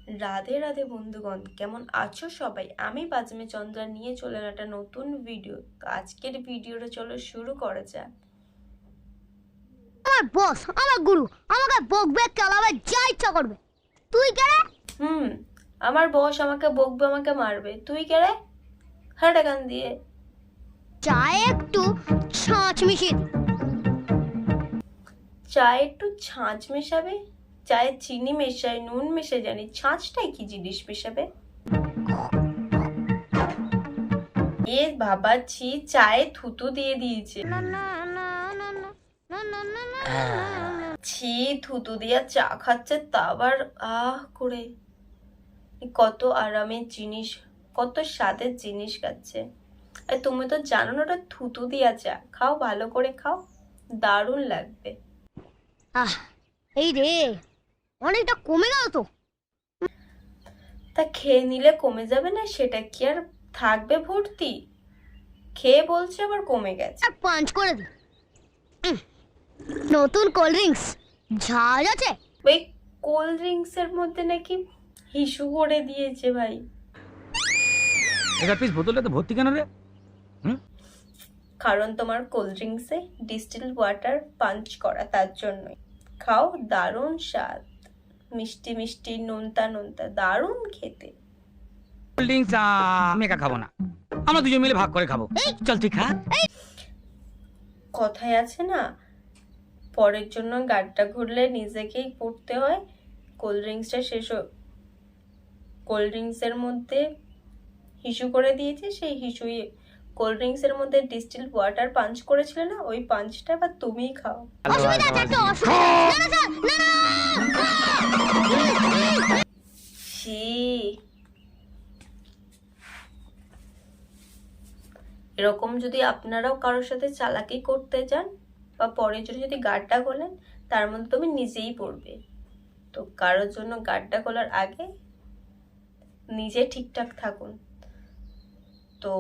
রাধে রাধে বন্ধুগণ, কেমন আছো সবাই? আমি বাজমে চন্দ্রা নিয়ে চলে এলাম একটা নতুন ভিডিও। তো আজকের ভিডিওটা চলো শুরু করা যাক। আমার বস, আমার গুরু, আমাকে বকবে, চালাবে, যা ইচ্ছা করবে। তুই কে রে? আমার বস আমাকে বকবে, আমাকে মারবে, তুই কে রে? হাট এখান দিয়ে। চায়ে একটু ছাঁচ মিশিয়ে দি। চায়ে একটু ছাঁচ মেশাবে? চায়ে চিনি মেশাই, নুন মেশাই, জানি, ছাঁচটাই কি জিনিস মেশাবে? এ বাবা, ছি, চায়ে থুতু দিয়ে দিয়েছে। না না না না না না না না না। ছি, থুতু দিয়া চা খাচ্ছে, তা আবার আহ করে। কত আরামের জিনিস, কত স্বাদের জিনিস খাচ্ছে। আর তুমি তো জানো না ওটা থুতু দিয়া চা। খাও, ভালো করে খাও, দারুণ লাগবে। এই রে, অনেকটা কমে গেল তো। তা খেয়ে নিলে কমে যাবে না? সেটা কি আর থাকবে ভর্তি? খেয়ে বলছে আবার কমে গেছে। আর পাঞ্চ করে দি। নতুন কোল্ড ড্রিঙ্কস ঝাল আছে? ওই কোল্ড ড্রিঙ্কস এর মধ্যে নাকি হিসু করে দিয়েছে ভাই। এগার পিস বোতলে তো ভর্তি কেন রে? কারণ তোমার কোল্ড ড্রিঙ্কসে ডিস্টিল ওয়াটার পাঞ্চ করা, তার জন্যই। খাও, দারুণ স্বাদ, মিষ্টি মিষ্টি, নোনতা নোনতা, দারুণ খেতে। কোল্ড ড্রিঙ্কস আমি একা খাবো না, আমরা দুজন মিলে ভাগ করে খাবো। চল তুই খা। কথায় আছে না, পরের জন্য গাড়টা ঘুরলে নিজেকেই পড়তে হয়। কোল্ড ড্রিঙ্কসটা কোল্ড ড্রিঙ্কসের মধ্যে হিসু করে দিয়েছে, সেই হিসুই কোল্ড ড্রিঙ্কস এর মধ্যে ডিস্টিল ওয়াটার পাঞ্চ করেছিল না, ওই পাঞ্চটা এবার তুমিই খাও। অসুবিধা আছে, একটা অসুবিধা। না না না। ছি, এরকম যদি আপনারাও কারোর সাথে চালাকি করতে যান বা পরের জন্য যদি গাড়টা খোলেন, তার মধ্যে তুমি নিজেই পড়বে। তো কারোর জন্য গাড়টা খোলার আগে নিজে ঠিকঠাক থাকুন। তো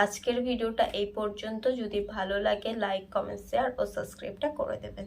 আজকের ভিডিওটা এই পর্যন্ত। যদি ভালো লাগে লাইক, কমেন্ট, শেয়ার ও সাবস্ক্রাইবটা করে দেবেন।